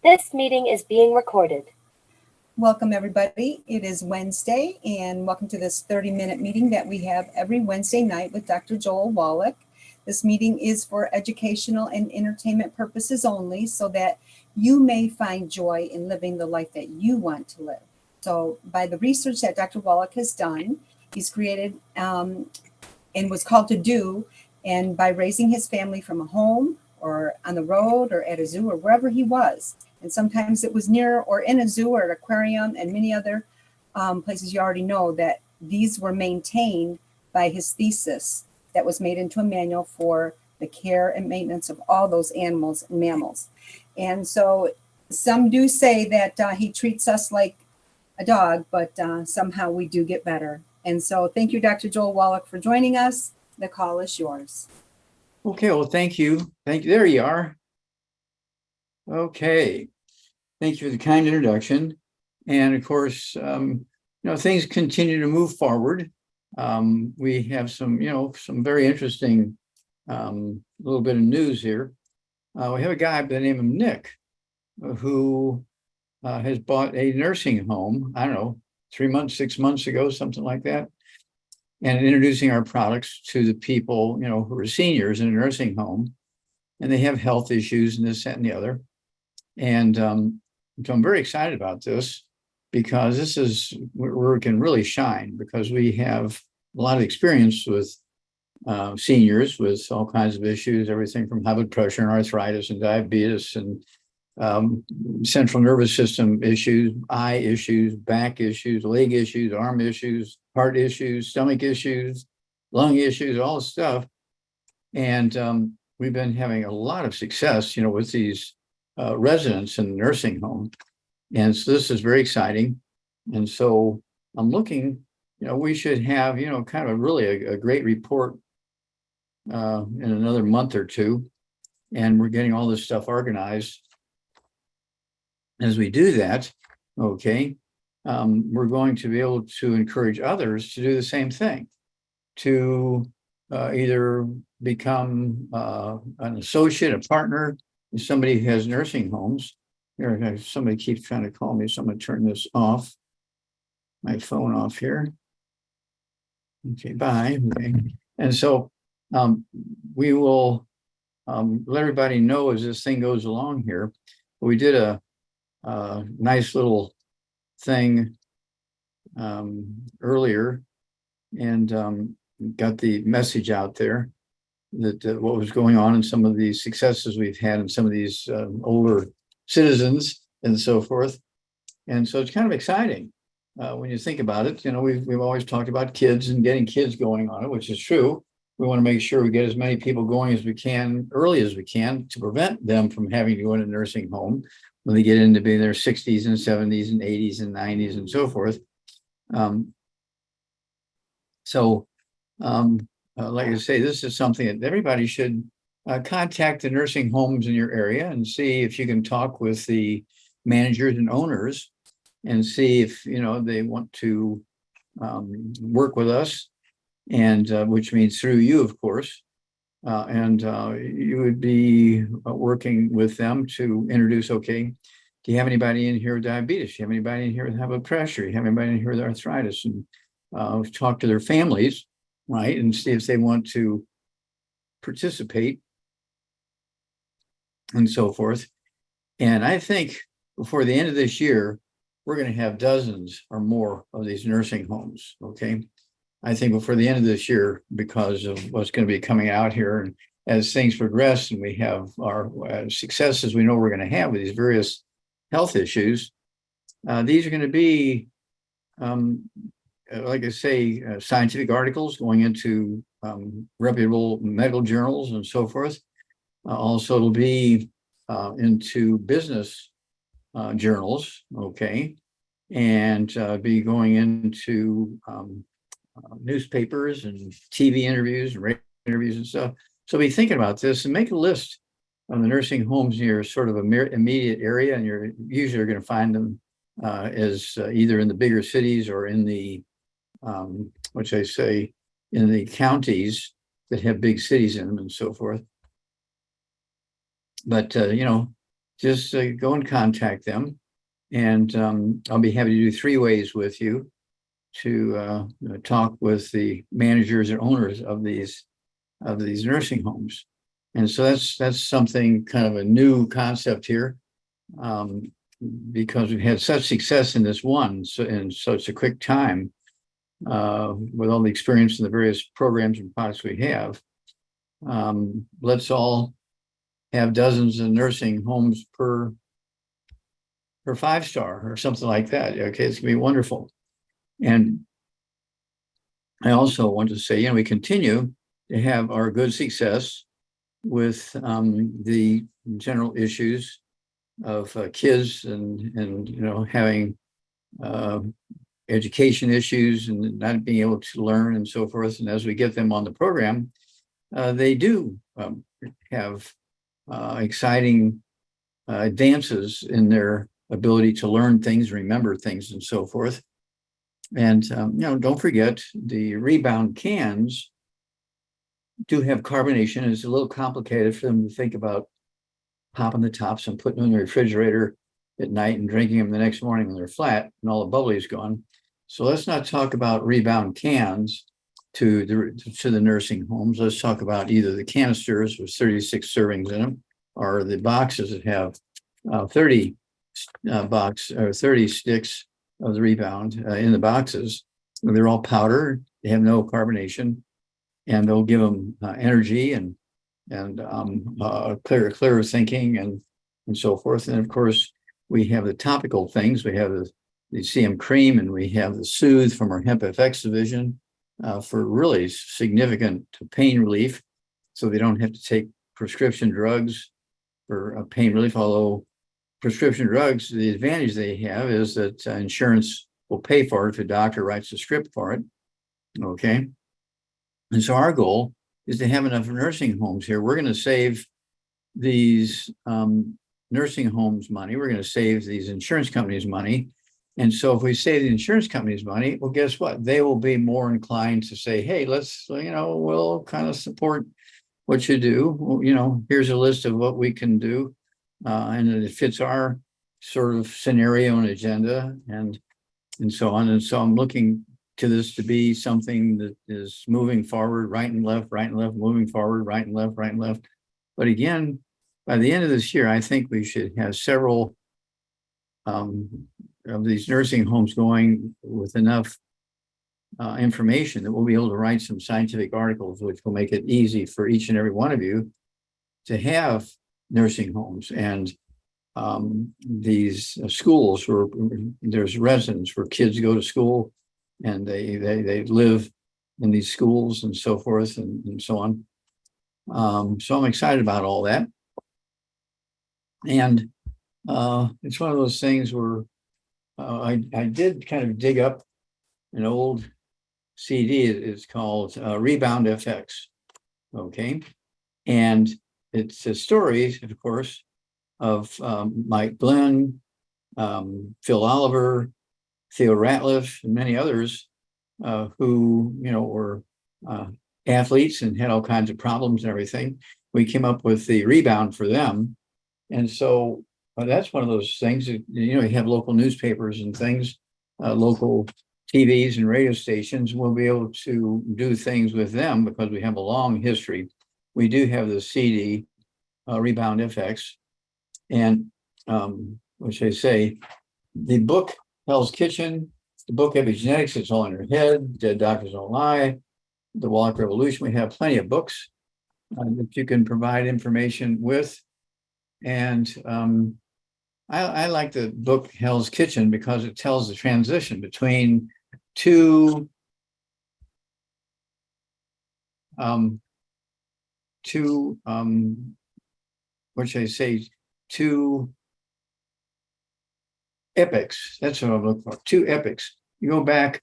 This meeting is being recorded. Welcome, everybody. It is Wednesday, and welcome to this 30-minute meeting that we have every Wednesday night with Dr. Joel Wallach. This meeting is for educational and entertainment purposes only, so that you may find joy in living the life that you want to live. So by the research that Dr. Wallach has done, he's created and was called to do, and by raising his family from a home or on the road or at a zoo or wherever he was. And sometimes it was near or in a zoo or an aquarium and many other places you already know that these were maintained by his thesis that was made into a manual for the care and maintenance of all those animals and mammals. And so some do say that he treats us like a dog, but somehow we do get better. And so thank you, Dr. Joel Wallach, for joining us. The call is yours. Okay, well, thank you. Thank you. There you are. Okay. Thank you for the kind introduction. And of course, things continue to move forward. We have some very interesting little bit of news here. We have a guy by the name of Nick who has bought a nursing home, I don't know, 3 months, 6 months ago, something like that. And introducing our products to the people, who are seniors in a nursing home, and they have health issues and this, that, and the other. And so I'm very excited about this because this is where we can really shine, because we have a lot of experience with seniors with all kinds of issues, everything from high blood pressure and arthritis and diabetes and central nervous system issues, eye issues, back issues, leg issues, arm issues, heart issues, stomach issues, lung issues, all this stuff. And we've been having a lot of success, with these residents in the nursing home. And so this is very exciting. And so I'm looking, we should have, kind of really a great report in another month or two. And we're getting all this stuff organized. As we do that, okay, we're going to be able to encourage others to do the same thing, to either become an associate, a partner, somebody who has nursing homes. Here, somebody keeps trying to call me, so I'm going to turn this off, my phone off here. Okay, bye. Okay. And so we will let everybody know as this thing goes along here. We did a nice little thing earlier, and got the message out there that what was going on and some of the successes we've had in some of these older citizens and so forth. And so it's kind of exciting when you think about it. We've always talked about kids and getting kids going on it, which is true. We want to make sure we get as many people going as we can, early as we can, to prevent them from having to go into a nursing home when they get into being their 60s and 70s and 80s and 90s and so forth. Like I say, this is something that everybody should contact the nursing homes in your area and see if you can talk with the managers and owners and see if, they want to work with us, and which means through you, of course. You would be working with them to introduce, okay, do you have anybody in here with diabetes? Do you have anybody in here with high blood pressure? Do you have anybody in here with arthritis? And talk to their families, right? And see if they want to participate and so forth. And I think before the end of this year, we're going to have dozens or more of these nursing homes, okay? I think before the end of this year, because of what's going to be coming out here, and as things progress and we have our successes we know we're going to have with these various health issues, these are going to be, like I say, scientific articles going into reputable medical journals and so forth. Also, it'll be into business journals, okay, and be going into newspapers and TV interviews and radio interviews and stuff. So be thinking about this and make a list of the nursing homes in your sort of immediate area, and you're usually going to find them as either in the bigger cities or in the which I say in the counties that have big cities in them and so forth. But just just go and contact them. And I'll be happy to do 3 ways with you to talk with the managers or owners of these nursing homes. And so that's something kind of a new concept here, because we've had such success in this one in such a quick time, with all the experience in the various programs and products we have. Let's all have dozens of nursing homes per 5-star or something like that. Okay, it's gonna be wonderful. And I also want to say, we continue to have our good success with the general issues of kids and having education issues and not being able to learn and so forth. And as we get them on the program, they do have exciting advances in their ability to learn things, remember things, and so forth. And don't forget, the rebound cans do have carbonation. It's a little complicated for them to think about popping the tops and putting them in the refrigerator at night and drinking them the next morning when they're flat and all the bubbly is gone. So let's not talk about rebound cans to the nursing homes. Let's talk about either the canisters with 36 servings in them, or the boxes that have 30 sticks of the rebound in the boxes. They're all powder. They have no carbonation, and they'll give them energy and clearer thinking and so forth. And of course, we have the topical things. We have the CM cream, and we have the Soothe from our Hemp FX division for really significant pain relief. So they don't have to take prescription drugs for pain relief, although prescription drugs, the advantage they have is that insurance will pay for it if a doctor writes a script for it. Okay. And so our goal is to have enough nursing homes here. We're going to save these nursing homes money. We're going to save these insurance companies money. And so if we save the insurance companies money, well, guess what? They will be more inclined to say, hey, let's, we'll kind of support what you do. Well, here's a list of what we can do. And it fits our sort of scenario and agenda and so on. And so I'm looking to this to be something that is moving forward, right and left, moving forward, right and left. But again, by the end of this year, I think we should have several of these nursing homes going with enough information that we'll be able to write some scientific articles, which will make it easy for each and every one of you to have nursing homes and these schools where there's residents where kids go to school and they live in these schools and so forth and so on. So I'm excited about all that. And it's one of those things where I did kind of dig up an old CD. It's called Rebound FX. Okay. And it's a story, of course, of Mike Glenn, Phil Oliver, Theo Ratliff, and many others who, were athletes and had all kinds of problems and everything. We came up with the rebound for them. And so that's one of those things that, you have local newspapers and things, local TVs and radio stations. We'll be able to do things with them because we have a long history. We do have the CD, Rebound FX, and which they say, the book Hell's Kitchen, the book Epigenetics, It's All in Your Head, Dead Doctors Don't Lie, the Wallach Revolution. We have plenty of books that you can provide information with. And I like the book Hell's Kitchen because it tells the transition between two epics. That's what I'm looking for. 2 epics. You go back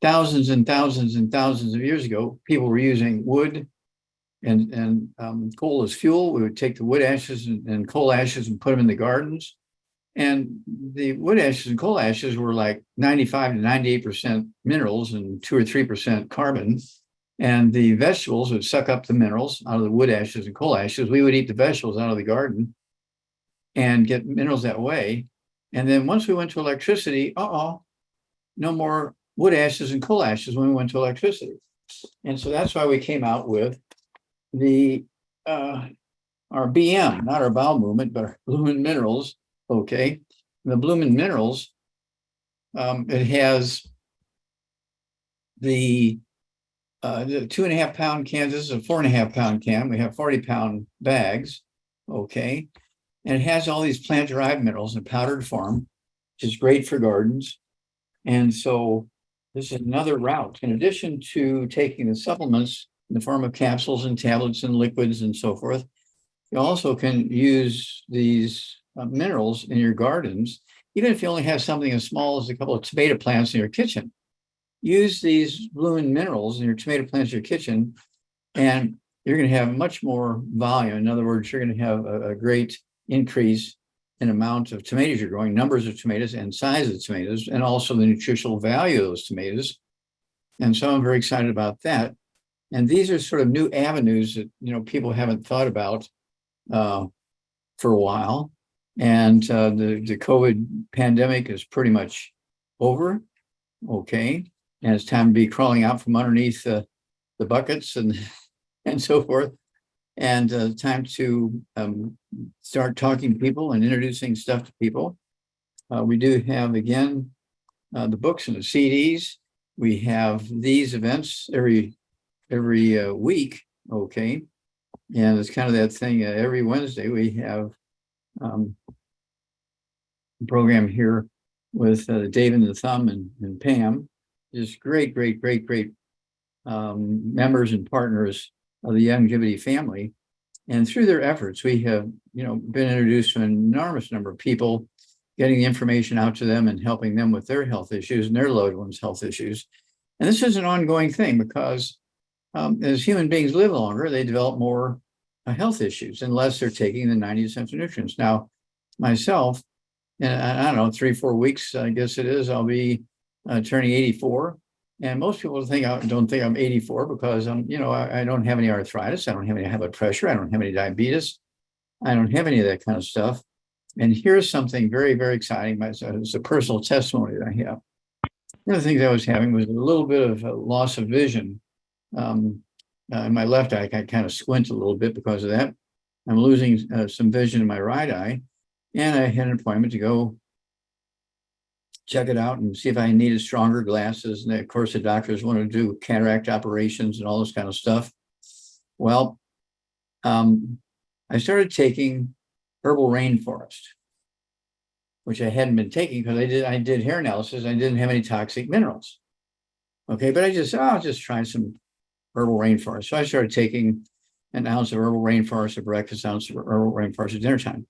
thousands and thousands and thousands of years ago, people were using wood and coal as fuel. We would take the wood ashes and coal ashes and put them in the gardens. And the wood ashes and coal ashes were like 95 to 98% minerals and 2 or 3% carbon. And the vegetables would suck up the minerals out of the wood ashes and coal ashes. We would eat the vegetables out of the garden. and get minerals that way. And then once we went to electricity, no more wood ashes and coal ashes when we went to electricity. And so that's why we came out with the our BM, not our bowel movement, but our Bloomin' Minerals. Okay. The Bloomin' Minerals, it has the 2.5 pound cans. This is a 4.5 pound can. We have 40-pound bags. Okay. And it has all these plant derived minerals in powdered form, which is great for gardens. And so this is another route. In addition to taking the supplements in the form of capsules and tablets and liquids and so forth, you also can use these minerals in your gardens, even if you only have something as small as a couple of tomato plants in your kitchen. Use these Bloomin' Minerals in your tomato plants in your kitchen, and you're going to have much more volume. In other words, you're going to have a great increase in amount of tomatoes you're growing, numbers of tomatoes and size of tomatoes, and also the nutritional value of those tomatoes. And so I'm very excited about that. And these are sort of new avenues that, people haven't thought about for a while. And the COVID pandemic is pretty much over. Okay. And it's time to be crawling out from underneath the buckets and so forth. And time to start talking to people and introducing stuff to people. We do have, again, the books and the CDs. We have these events every week. Okay. And it's kind of that thing. Every Wednesday we have a program here with David and the Thumb and Pam. Just great members and partners of the YOUNGEVITY family. And through their efforts, we have, been introduced to an enormous number of people, getting the information out to them and helping them with their health issues and their loved ones' health issues. And this is an ongoing thing because as human beings live longer, they develop more health issues unless they're taking the 90 essential nutrients. Now, myself, in, I don't know, 3-4 weeks, I guess it is, I'll be turning 84. And most people don't think I'm 84 because I don't have any arthritis. I don't have any high blood pressure. I don't have any diabetes. I don't have any of that kind of stuff. And here's something very, very exciting. It's a personal testimony that I have. One of the things I was having was a little bit of a loss of vision. In my left eye, I kind of squint a little bit because of that. I'm losing some vision in my right eye. And I had an appointment to go check it out and see if I needed stronger glasses. And of course, the doctors want to do cataract operations and all this kind of stuff. Well, I started taking herbal rainforest, which I hadn't been taking because I did hair analysis. I didn't have any toxic minerals. Okay, but I'll just try some herbal rainforest. So I started taking an ounce of herbal rainforest at breakfast, an ounce of herbal rainforest at dinner time.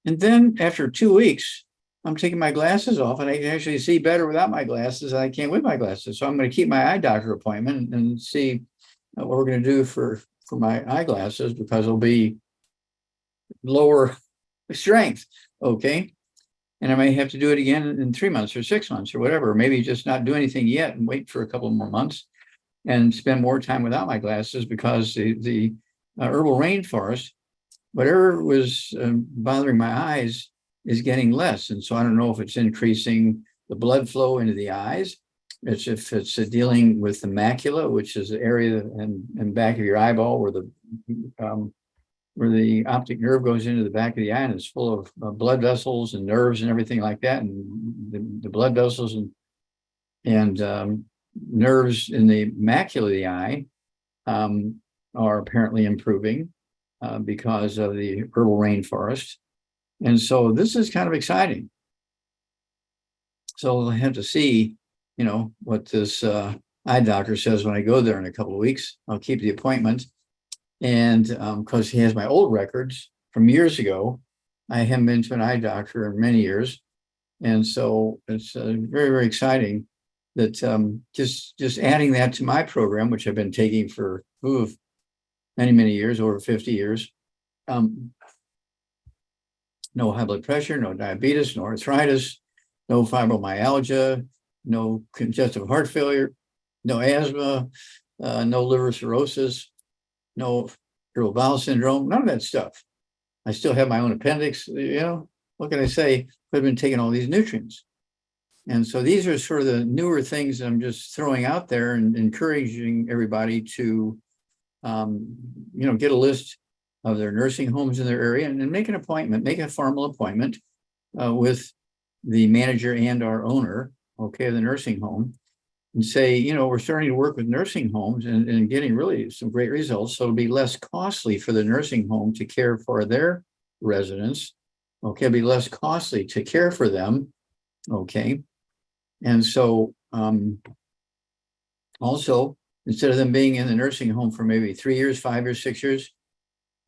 And then after 2 weeks, I'm taking my glasses off and I can actually see better without my glasses than I can with my glasses. So I'm going to keep my eye doctor appointment and see what we're going to do for my eyeglasses because it'll be lower strength. Okay. And I may have to do it again in 3 months or 6 months or whatever. Maybe just not do anything yet and wait for a couple more months and spend more time without my glasses because the herbal rainforest, whatever was bothering my eyes, is getting less. And so I don't know if it's increasing the blood flow into the eyes. If it's dealing with the macula, which is the area in back of your eyeball where the optic nerve goes into the back of the eye and it's full of blood vessels and nerves and everything like that. And the blood vessels and nerves in the macula of the eye are apparently improving because of the herbal rainforest. And so this is kind of exciting. So I have to see, what this eye doctor says when I go there in a couple of weeks. I'll keep the appointment. And because he has my old records from years ago, I haven't been to an eye doctor in many years. And so it's very, very exciting that just adding that to my program, which I've been taking for many, many years, over 50 years. No high blood pressure, no diabetes, no arthritis, no fibromyalgia, no congestive heart failure, no asthma, no liver cirrhosis, no irritable bowel syndrome, none of that stuff. I still have my own appendix, what can I say? I've been taking all these nutrients. And so these are sort of the newer things I'm just throwing out there and encouraging everybody to, get a list of their nursing homes in their area and make an appointment, make a formal appointment with the manager and our owner, of the nursing home, and say, we're starting to work with nursing homes and getting really some great results. So it'll be less costly for the nursing home to care for their residents. It'll be less costly to care for them. And so also, instead of them being in the nursing home for maybe 3 years, 5 years, 6 years,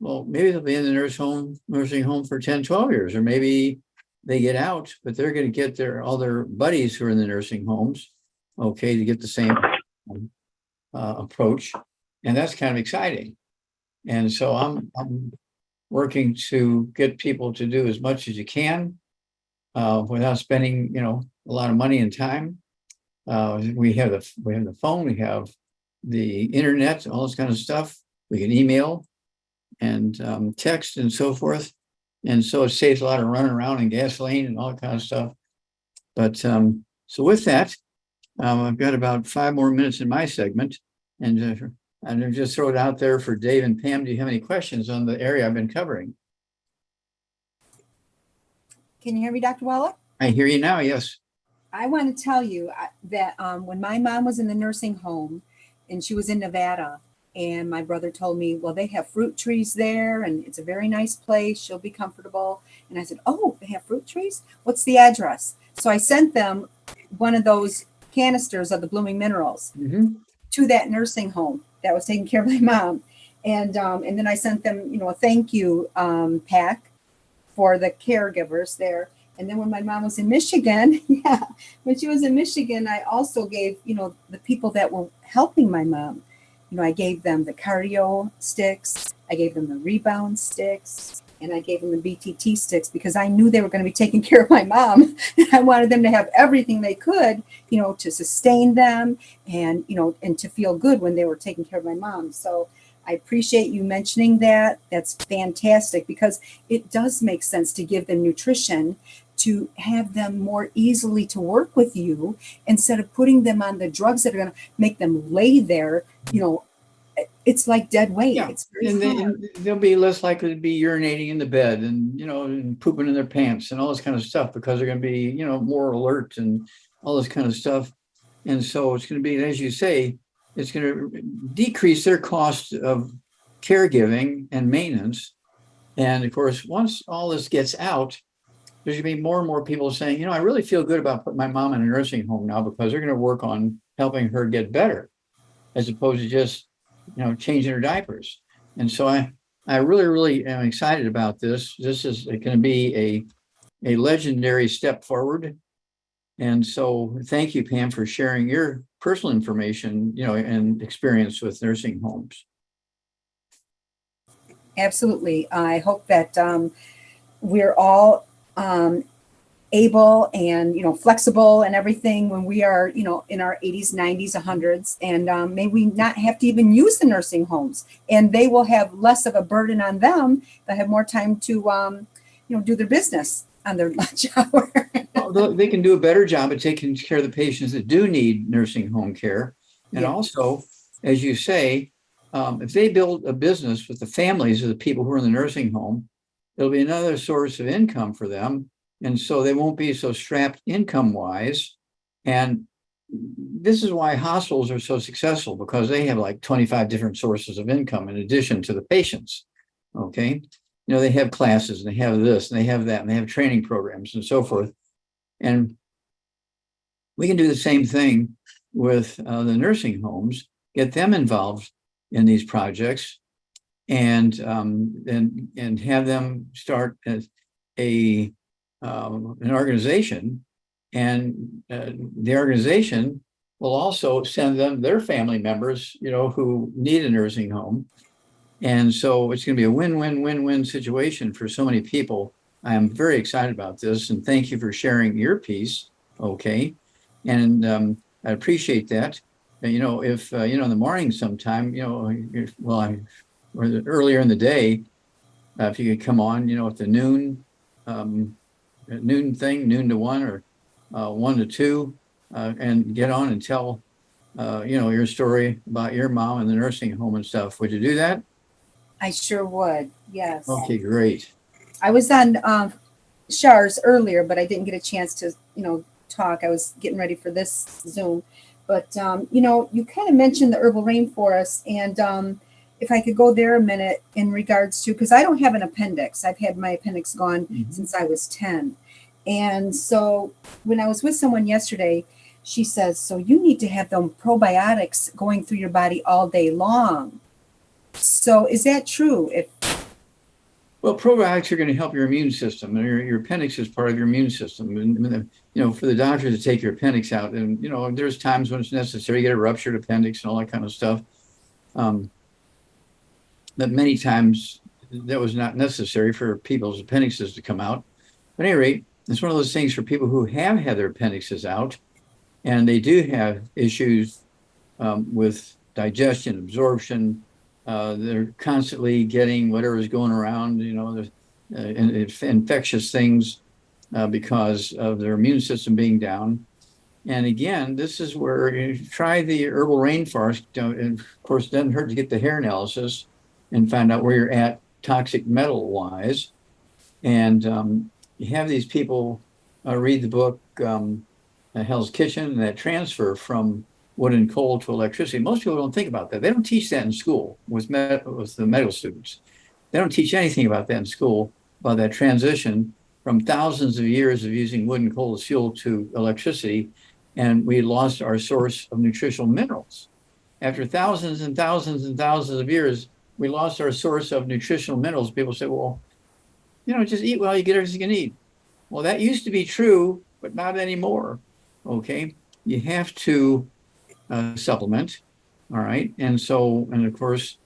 well, maybe they'll be in the nursing home for 10, 12 years, or maybe they get out, but they're going to get all their buddies who are in the nursing homes, to get the same approach. And that's kind of exciting. And so I'm working to get people to do as much as you can without spending, a lot of money and time. We have the phone, we have the internet, all this kind of stuff. We can email and text and so forth. And so it saves a lot of running around and gasoline and all that kind of stuff. But so with that, I've got about 5 more minutes in my segment. And I'll just throw it out there for Dave and Pam. Do you have any questions on the area I've been covering? Can you hear me, Dr. Wallach? I hear you now, yes. I want to tell you that when my mom was in the nursing home and she was in Nevada, and my brother told me, well, they have fruit trees there and it's a very nice place. She'll be comfortable. And I said, oh, they have fruit trees? What's the address? So I sent them one of those canisters of the blooming minerals to that nursing home that was taking care of my mom. And then I sent them, a thank you pack for the caregivers there. And then when my mom was in Michigan, when she was in Michigan, I also gave, the people that were helping my mom, I gave them the cardio sticks, I gave them the rebound sticks, and I gave them the BTT sticks because I knew they were going to be taking care of my mom. And I wanted them to have everything they could, to sustain them and, and to feel good when they were taking care of my mom. So I appreciate you mentioning that. That's fantastic because it does make sense to give them nutrition to have them more easily to work with you instead of putting them on the drugs that are going to make them lay there. It's like dead weight. Yeah. It's very hard. They'll be less likely to be urinating in the bed and, and pooping in their pants and all this kind of stuff because they're going to be, more alert and all this kind of stuff. And so it's going to be, as you say, it's going to decrease their cost of caregiving and maintenance. And of course, once all this gets out, there's going to be more and more people saying, I really feel good about putting my mom in a nursing home now because they're going to work on helping her get better as opposed to just, changing her diapers. And so I really, really am excited about this. This is going to be a legendary step forward. And so thank you, Pam, for sharing your personal information, and experience with nursing homes. Absolutely. I hope that we're all able and, flexible and everything when we are, in our 80s, 90s, 100s. And may we not have to even use the nursing homes. And they will have less of a burden on them. They'll have more time to, do their business on their lunch hour. Well, they can do a better job at taking care of the patients that do need nursing home care. And also, as you say, if they build a business with the families of the people who are in the nursing home, it'll be another source of income for them. And so they won't be so strapped income-wise. And this is why hospitals are so successful because they have like 25 different sources of income in addition to the patients. They have classes and they have this and they have that and they have training programs and so forth. And we can do the same thing with the nursing homes, get them involved in these projects and have them start as an organization, and the organization will also send them their family members, who need a nursing home. And so it's going to be a win-win-win-win situation for so many people. I am very excited about this, and thank you for sharing your piece. And I appreciate that. If in the morning sometime, or earlier in the day, if you could come on, at the noon, thing, noon to 1 or 1 to 2, and get on and tell, your story about your mom and the nursing home and stuff. Would you do that? I sure would. Yes. Okay, great. I was on Shars earlier, but I didn't get a chance to, talk. I was getting ready for this Zoom. But, you kind of mentioned the herbal rainforest. And if I could go there a minute in regards to, because I don't have an appendix. I've had my appendix gone since I was 10. And so when I was with someone yesterday, she says, so you need to have them probiotics going through your body all day long. So is that true? Well, probiotics are going to help your immune system, and your appendix is part of your immune system. And for the doctor to take your appendix out, and there's times when it's necessary. You get a ruptured appendix and all that kind of stuff. But many times that was not necessary for people's appendixes to come out. But at any rate, it's one of those things for people who have had their appendixes out, and they do have issues with digestion, absorption. They're constantly getting whatever is going around, infectious things because of their immune system being down. And again, this is where you try the herbal rainforest. And of course, it doesn't hurt to get the hair analysis and find out where you're at toxic metal wise. And you have these people read the book Hell's Kitchen, and that transfer from wood and coal to electricity. Most people don't think about that. They don't teach that in school with the medical students. They don't teach anything about that in school, about that transition from thousands of years of using wood and coal as fuel to electricity. And we lost our source of nutritional minerals. After thousands and thousands and thousands of years, we lost our source of nutritional minerals. People say, well, just eat well, you get everything you can eat. Well, that used to be true, but not anymore. Okay. You have to supplement. All right. And of course,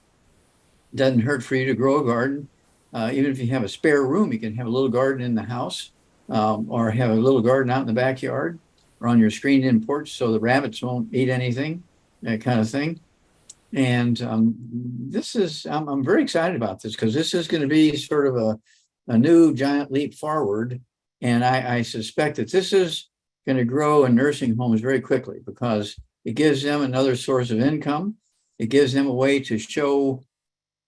it doesn't hurt for you to grow a garden. Even if you have a spare room, you can have a little garden in the house or have a little garden out in the backyard or on your screened in porch so the rabbits won't eat anything, that kind of thing. And I'm very excited about this because this is going to be sort of a new giant leap forward. And I suspect that this is going to grow in nursing homes very quickly because it gives them another source of income. It gives them a way to show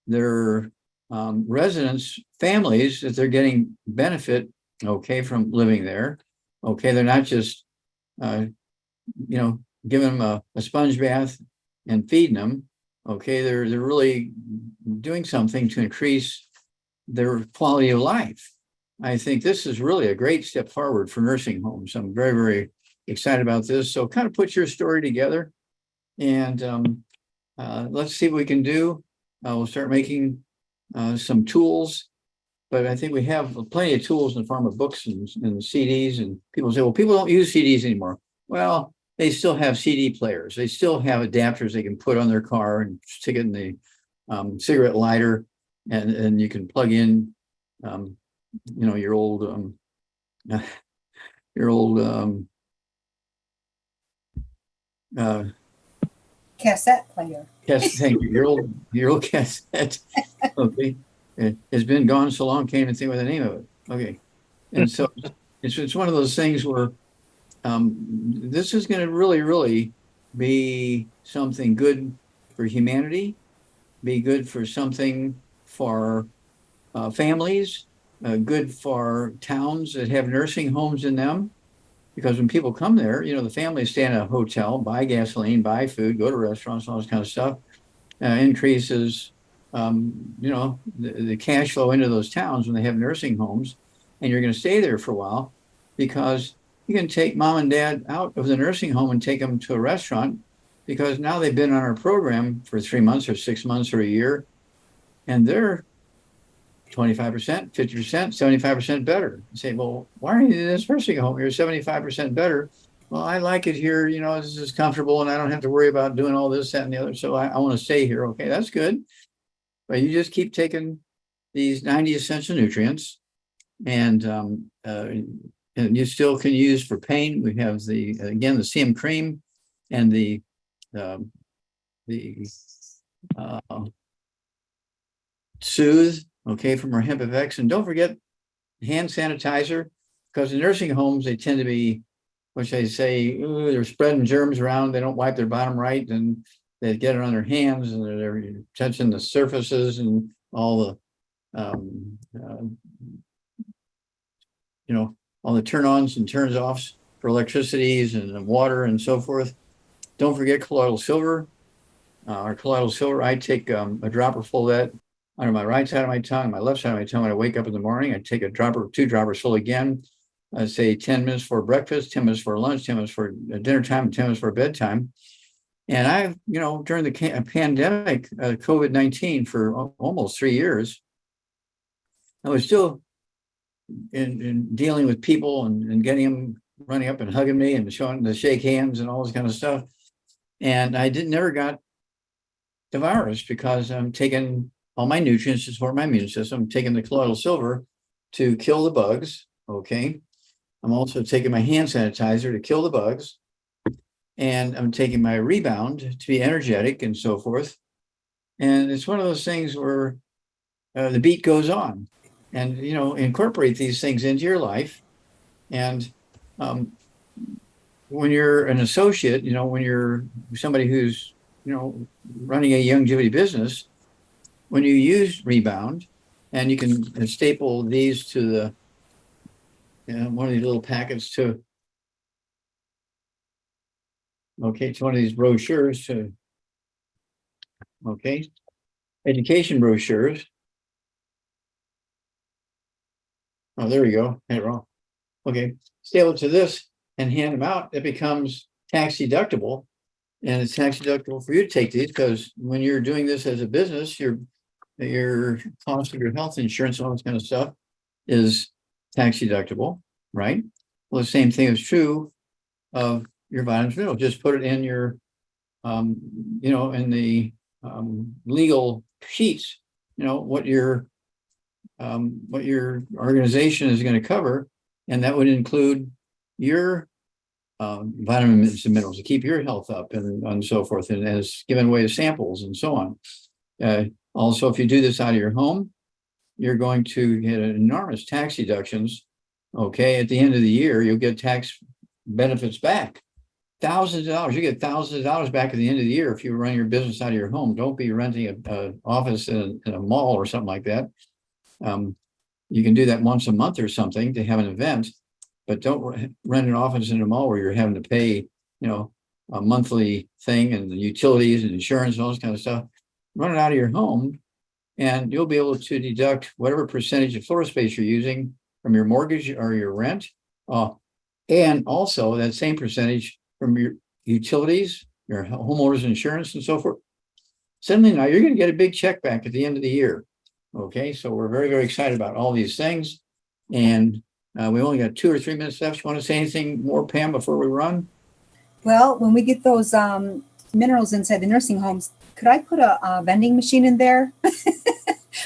their residents, families, that they're getting benefit, from living there. They're not just, giving them a sponge bath and feeding them. They're really doing something to increase their quality of life. I think this is really a great step forward for nursing homes. I'm very, very excited about this. So kind of put your story together and let's see what we can do. We'll start making some tools, but I think we have plenty of tools in the form of books and CDs. And people say, well, people don't use CDs anymore. Well, they still have CD players. They still have adapters they can put on their car and stick it in the cigarette lighter, and you can plug in, your old Cassette player. Thank you. Your old cassette. Okay, it has been gone so long, can't even think of the name of it. Okay, and so it's one of those things where this is going to really, really be something good for humanity, be good for something for families, good for towns that have nursing homes in them. Because when people come there, the families stay in a hotel, buy gasoline, buy food, go to restaurants, all this kind of stuff, increases, the cash flow into those towns when they have nursing homes. And you're going to stay there for a while because you can take mom and dad out of the nursing home and take them to a restaurant because now they've been on our program for 3 months or 6 months or a year, and they're 25%, 50%, 75% better. You say, well, why are you in this nursing home? You're 75% better. Well, I like it here. This is comfortable and I don't have to worry about doing all this, that, and the other. So I want to stay here. Okay, that's good. But you just keep taking these 90 essential nutrients and you still can use for pain. We have the CM cream and the Soothe okay, from our hemp effects. And don't forget hand sanitizer, because in nursing homes, they tend to be, which they say, ooh, they're spreading germs around. They don't wipe their bottom right, and they get it on their hands, and they're touching the surfaces and all the, all the turn-ons and turns-offs for electricities and water and so forth. Don't forget colloidal silver. Our colloidal silver, I take a dropper full of that under my right side of my tongue, my left side of my tongue. When I wake up in the morning, I take a dropper, 2 droppers full again. I say 10 minutes for breakfast, 10 minutes for lunch, 10 minutes for dinner time, and 10 minutes for bedtime. And I've, during the pandemic, COVID-19 for almost 3 years, I was still in dealing with people and getting them running up and hugging me and showing to shake hands and all this kind of stuff. And I never got the virus because I'm taking all my nutrients to support my immune system. I'm taking the colloidal silver to kill the bugs. Okay. I'm also taking my hand sanitizer to kill the bugs. And I'm taking my rebound to be energetic and so forth. And it's one of those things where the beat goes on. And, incorporate these things into your life. And when you're an associate, when you're somebody who's, running a YOUNGEVITY business, when you use rebound, and you can staple these to the, one of these little packets to one of these brochures education brochures. Oh, there we go. Had it wrong. Okay, staple it to this and hand them out. It becomes tax deductible, and it's tax deductible for you to take these, because when you're doing this as a business, your cost of your health insurance and all this kind of stuff is tax deductible, right? Well, the same thing is true of your vitamins mineral. Just put it in your, in the legal sheets, what your organization is going to cover, and that would include your vitamins and minerals to keep your health up and so forth, and as given away as samples and so on. Also, if you do this out of your home, you're going to get enormous tax deductions. Okay, at the end of the year, you'll get tax benefits back. Thousands of dollars. You get thousands of dollars back at the end of the year if you run your business out of your home. Don't be renting an office in a mall or something like that. You can do that once a month or something to have an event, but don't rent an office in a mall where you're having to pay, a monthly thing and the utilities and insurance and all this kind of stuff. Run it out of your home, and you'll be able to deduct whatever percentage of floor space you're using from your mortgage or your rent, and also that same percentage from your utilities, your homeowner's insurance, and so forth. Suddenly now you're going to get a big check back at the end of the year. Okay, so we're very, very excited about all these things. And we only got 2 or 3 minutes left. You want to say anything more, Pam, before we run? Well, when we get those minerals inside the nursing homes, could I put a vending machine in there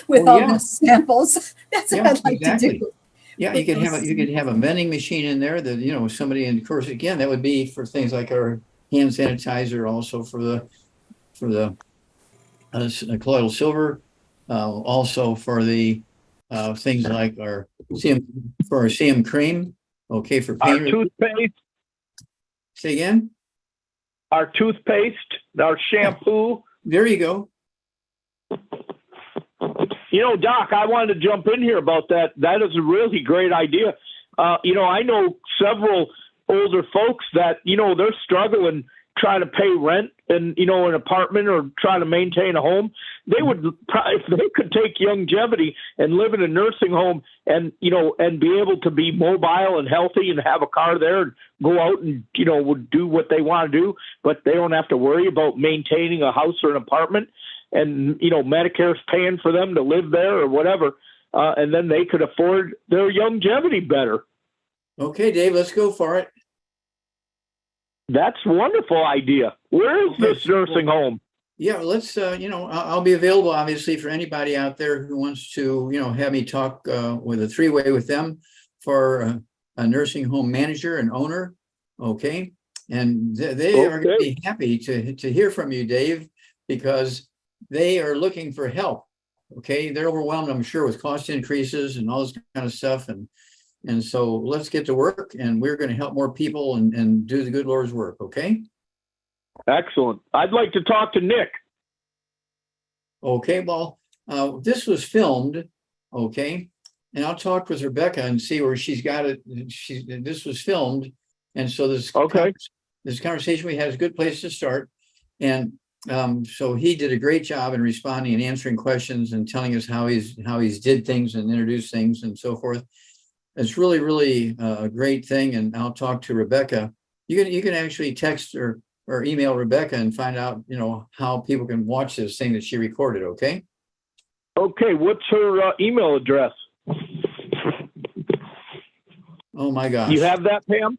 with all the samples? That's what I'd like to do. Yeah, you could have a vending machine in there that, somebody, and of course, again, that would be for things like our hand sanitizer, also for the colloidal silver, also for the things like our CM cream, okay, for pain. Our toothpaste. Say again? Our toothpaste, our shampoo. There you go. Doc, I wanted to jump in here about that. That is a really great idea. I know several older folks that, they're struggling trying to pay rent in, an apartment or trying to maintain a home. They would, if they could take YOUNGEVITY and live in a nursing home and, and be able to be mobile and healthy and have a car there and go out and, would do what they want to do, but they don't have to worry about maintaining a house or an apartment. And, Medicare's paying for them to live there or whatever. And then they could afford their YOUNGEVITY better. Okay, Dave, let's go for it. That's a wonderful idea. Where is this nursing home? Yeah, let's, I'll be available, obviously, for anybody out there who wants to, have me talk with a 3-way with them for a nursing home manager and owner. Okay. And they are going to be happy to hear from you, Dave, because they are looking for help. Okay, they're overwhelmed, I'm sure, with cost increases and all this kind of stuff. And so let's get to work, and we're going to help more people and do the good Lord's work. Okay. Excellent. I'd like to talk to Nick. Okay. Well, this was filmed. Okay. And I'll talk with Rebecca and see where she's got it. This was filmed. And so this conversation we had is a good place to start. And so he did a great job in responding and answering questions and telling us how he's did things and introduced things and so forth. It's really, really a great thing. And I'll talk to Rebecca. You can actually text or email Rebecca and find out, how people can watch this thing that she recorded. Okay. Okay. What's her email address? Oh my gosh. You have that, Pam?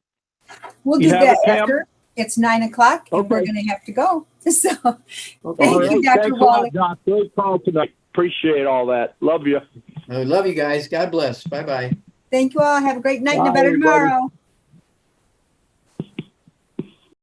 We'll do that after. It's 9 o'clock and we're going to have to go. So thank you, Dr. Wallach. Great call tonight. Appreciate all that. Love you. I love you guys. God bless. Bye-bye. Thank you all. Have a great night and a Bye, better everybody. tomorrow.